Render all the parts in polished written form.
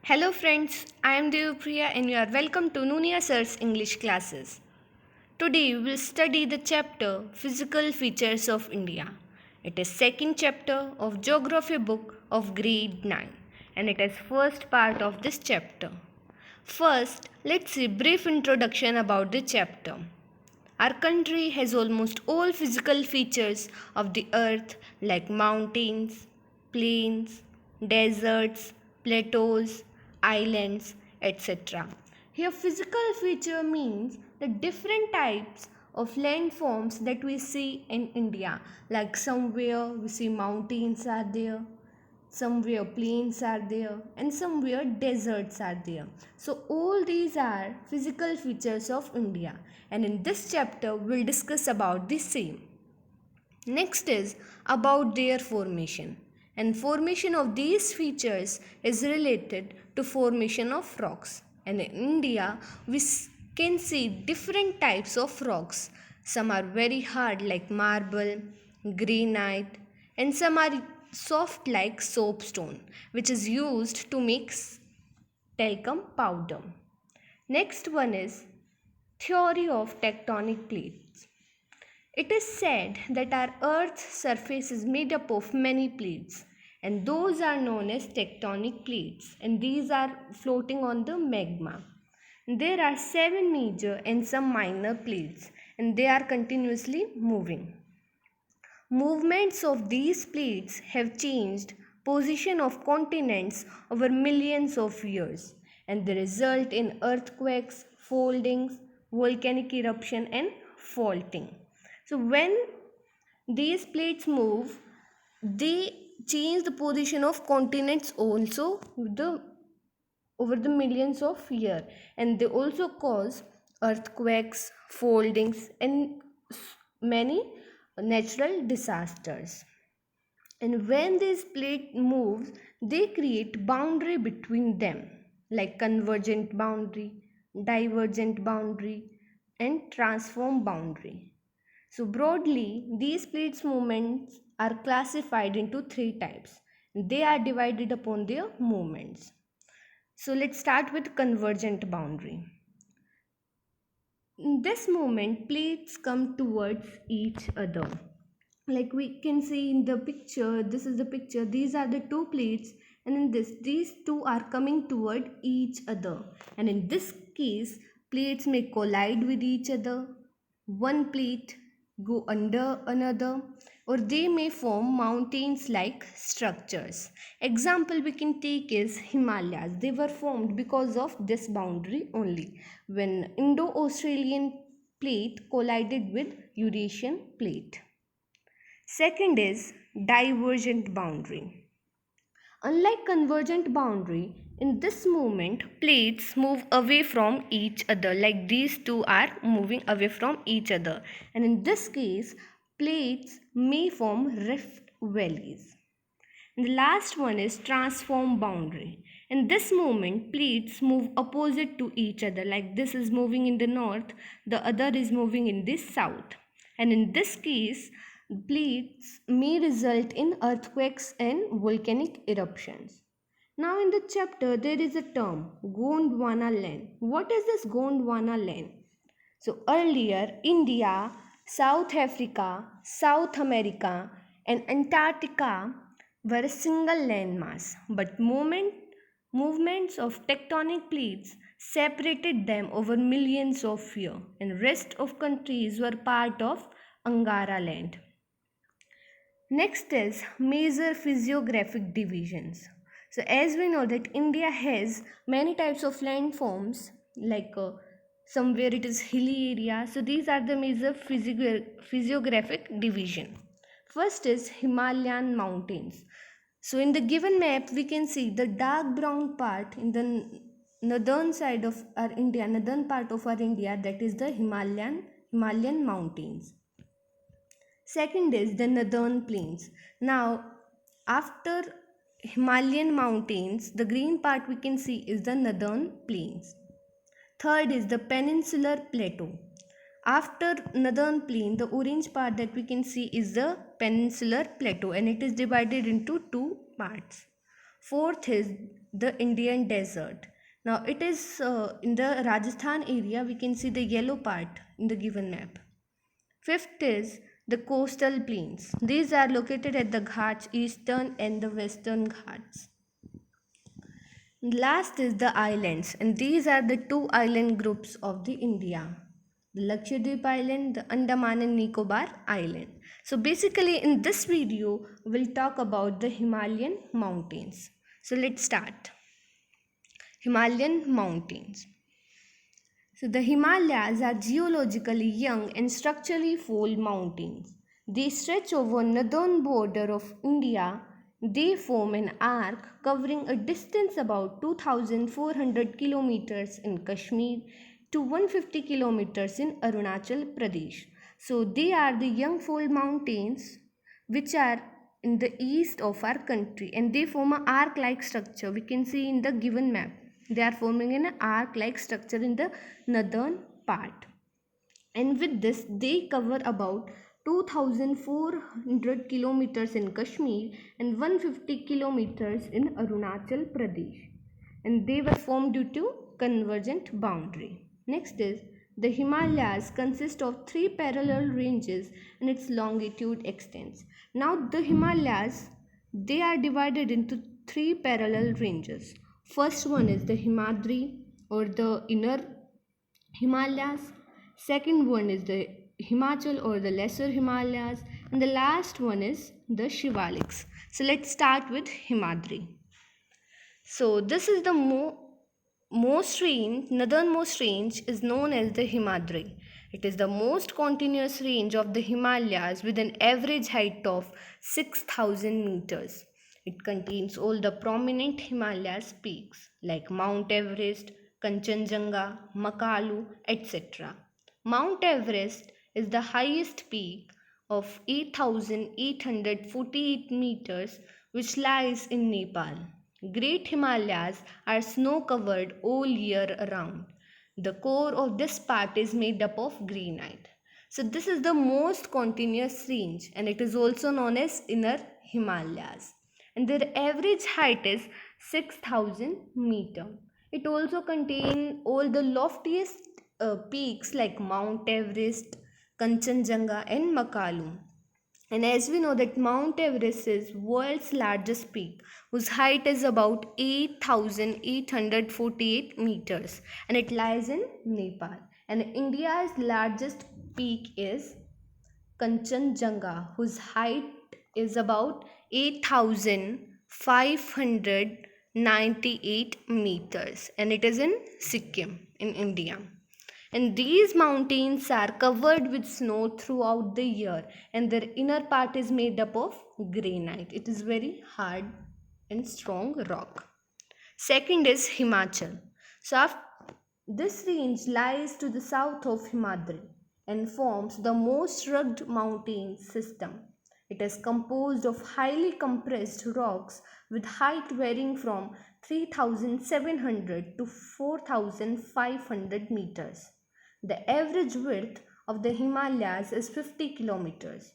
Hello friends, I am Devapriya and you are welcome to Nunia Sir's English classes. Today we will study the chapter Physical Features of India. It is second chapter of Geography book of grade 9 and it is first part of this chapter. First, let's see brief introduction about the chapter. Our country has almost all physical features of the earth like mountains, plains, deserts, plateaus, islands, etc. Here, physical feature means the different types of landforms that we see in India. Like somewhere we see mountains are there, somewhere plains are there, and somewhere deserts are there. So all these are physical features of India, and in this chapter we'll discuss about the same. Next is about their formation, and formation of these features is related to formation of rocks. And in India we can see different types of rocks. Some are very hard like marble, granite, and some are soft like soapstone, which is used to make talcum powder. Next one is theory of tectonic plates. It is said that our Earth's surface is made up of many plates, and those are known as tectonic plates, and these are floating on the magma. There are seven major and some minor plates, and they are continuously moving. Movements of these plates have changed position of continents over millions of years, and they result in earthquakes, foldings, volcanic eruption, and faulting. So when these plates move, they change the position of continents also over the millions of years, and they also cause earthquakes, foldings, and many natural disasters. And when this plate moves, they create boundary between them, like convergent boundary, divergent boundary, and transform boundary. So broadly, these plates movements are classified into three types. They are divided upon their movements. So let's start with convergent boundary. In this movement, plates come towards each other. Like we can see in the picture, this is the picture, these are the two plates, and in this, these two are coming toward each other. And in this case, plates may collide with each other. One plate go under another, or they may form mountains like structures. Example we can take is Himalayas. They were formed because of this boundary only, when Indo-Australian plate collided with Eurasian plate. Second is divergent boundary. Unlike convergent boundary, in this movement, plates move away from each other, like these two are moving away from each other. And in this case, plates may form rift valleys. And the last one is transform boundary. In this movement, plates move opposite to each other, like this is moving in the north, the other is moving in the south. And in this case, plates may result in earthquakes and volcanic eruptions. Now in the chapter, there is a term, Gondwana land. What is this Gondwana land? So earlier, India, South Africa, South America, and Antarctica were a single landmass, but movements of tectonic plates separated them over millions of years, and rest of countries were part of Angara land. Next is major physiographic divisions. So as we know that India has many types of landforms, like somewhere it is hilly area. So these are the major physiographic division. First is Himalayan mountains. So in the given map we can see the dark brown part in the northern side of our India, northern part of our India, that is the Himalayan mountains. Second is the northern plains. Now, after Himalayan mountains, the green part we can see is the northern plains. Third is the peninsular plateau. After northern plain, the orange part that we can see is the peninsular plateau, and it is divided into two parts. Fourth is the Indian desert. Now it is in the Rajasthan area, we can see the yellow part in the given map. Fifth is the coastal plains. These are located at the Ghats, eastern and the western Ghats. Last is the islands, and these are the two island groups of the India, the Lakshadweep Island, the Andaman and Nicobar Island. So basically in this video we'll talk about the Himalayan mountains. So let's start. Himalayan mountains. So the Himalayas are geologically young and structurally old mountains. They stretch over northern border of India. They form an arc covering a distance about 2400 kilometers in Kashmir to 150 kilometers in Arunachal Pradesh. So they are the young fold mountains which are in the east of our country, and they form an arc like structure. We can see in the given map. They are forming an arc like structure in the northern part. And with this, they cover about 2400 kilometers in Kashmir and 150 kilometers in Arunachal Pradesh. And they were formed due to convergent boundary. Next is the Himalayas consist of three parallel ranges and its longitude extends. Now the Himalayas, they are divided into three parallel ranges. First one is the Himadri or the inner Himalayas. Second one is the Himachal or the lesser Himalayas, and the last one is the Shivaliks. So let's start with Himadri. So this is the northernmost range is known as the Himadri. It is the most continuous range of the Himalayas with an average height of 6,000 meters. It contains all the prominent Himalayas peaks like Mount Everest, Kanchenjunga, Makalu, etc. Mount Everest is the highest peak of 8,848 meters which lies in Nepal. Great Himalayas are snow covered all year round. The core of this part is made up of granite. So this is the most continuous range and it is also known as Inner Himalayas. And their average height is 6,000 meter. It also contains all the loftiest peaks like Mount Everest, Kanchenjunga and Makalu. And as we know that Mount Everest is world's largest peak whose height is about 8,848 meters and it lies in Nepal. And India's largest peak is Kanchenjunga whose height is about 8,598 meters and it is in Sikkim in India. And these mountains are covered with snow throughout the year and their inner part is made up of granite. It is very hard and strong rock. Second is Himachal. So this range lies to the south of Himadri and forms the most rugged mountain system. It is composed of highly compressed rocks with height varying from 3,700 to 4,500 meters. The average width of the Himalayas is 50 kilometers.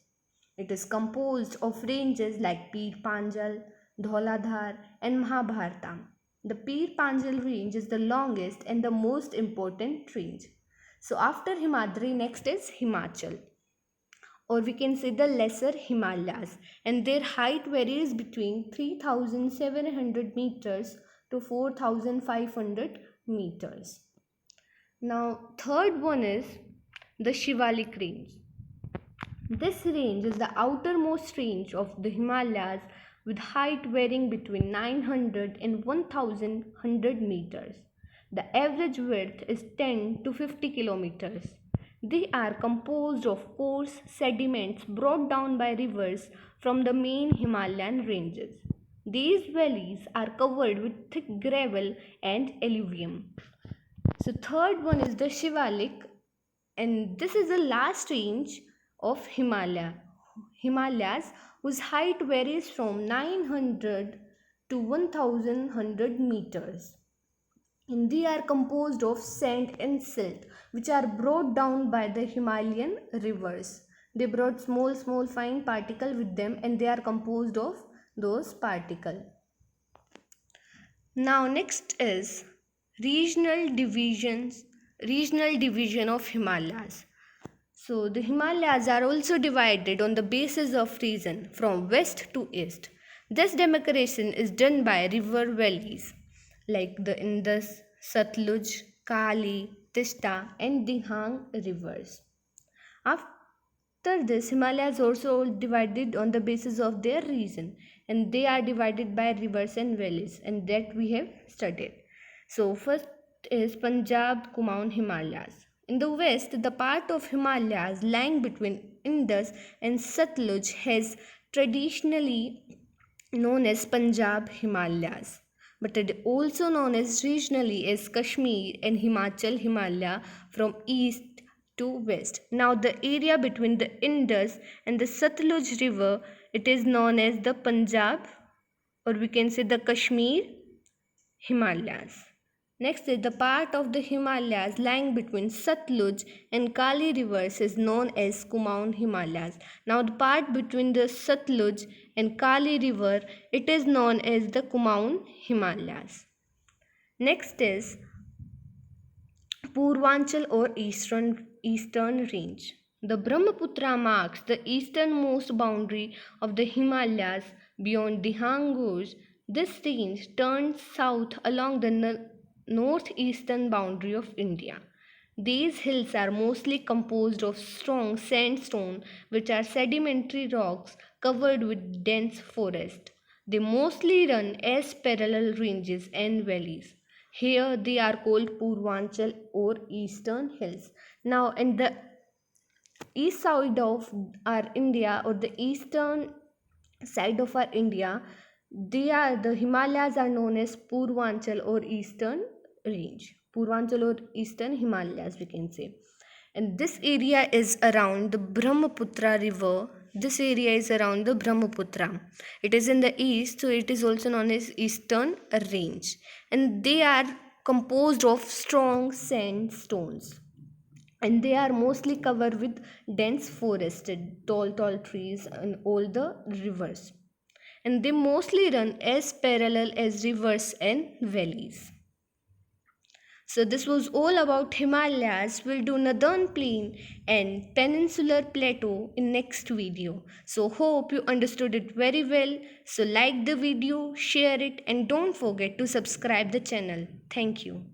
It is composed of ranges like Pir Panjal, Dhauladhar and Mahabharata. The Pir Panjal range is the longest and the most important range. So after Himadri, next is Himachal, or we can say the lesser Himalayas, and their height varies between 3,700 meters to 4,500 meters. Now third one is the Shivalik range. This range is the outermost range of the Himalayas with height varying between 900 and 1,100 meters. The average width is 10 to 50 kilometers. They are composed of coarse sediments brought down by rivers from the main Himalayan ranges. These valleys are covered with thick gravel and alluvium. So third one is the Shivalik, and this is the last range of Himalayas whose height varies from 900 to 1,100 meters. And they are composed of sand and silt which are brought down by the Himalayan rivers. They brought small fine particles with them and they are composed of those particles. Now next is regional divisions, regional division of Himalayas. So the Himalayas are also divided on the basis of region from west to east. This demarcation is done by river valleys like the Indus, Satluj, Kali, Tista and Dihang rivers. After this, Himalayas also divided on the basis of their region, and they are divided by rivers and valleys, and that we have studied. So first is Punjab Kumaon Himalayas. In the west, the part of Himalayas lying between Indus and Satluj has traditionally known as Punjab Himalayas, but it also known as regionally as Kashmir and Himachal Himalaya from east to west. Now the area between the Indus and the Satluj river, it is known as the Punjab, or we can say the Kashmir Himalayas. Next is the part of the Himalayas lying between Satluj and Kali rivers is known as Kumaon Himalayas. Now the part between the Satluj and Kali river, it is known as the Kumaon Himalayas. Next is Purvanchal or Eastern Range. The Brahmaputra marks the easternmost boundary of the Himalayas beyond Dihang. This range turns south along the northeastern boundary of India. These hills are mostly composed of strong sandstone, which are sedimentary rocks covered with dense forest. They mostly run as parallel ranges and valleys. Here they are called Purvanchal or Eastern Hills. Now, in the east side of our India, or the eastern side of our India, the Himalayas are known as Purvanchal or Eastern Range. Purvanchal or Eastern Himalayas, we can say. And this area is around the Brahmaputra river. This area is around the Brahmaputra. It is in the east, so it is also known as Eastern Range. And they are composed of strong sandstones. And they are mostly covered with dense forested, tall trees and all the rivers. And they mostly run as parallel as rivers and valleys. So this was all about Himalayas. We'll do Northern Plain and Peninsular Plateau in next video. So hope you understood it very well. So like the video, share it and don't forget to subscribe the channel. Thank you.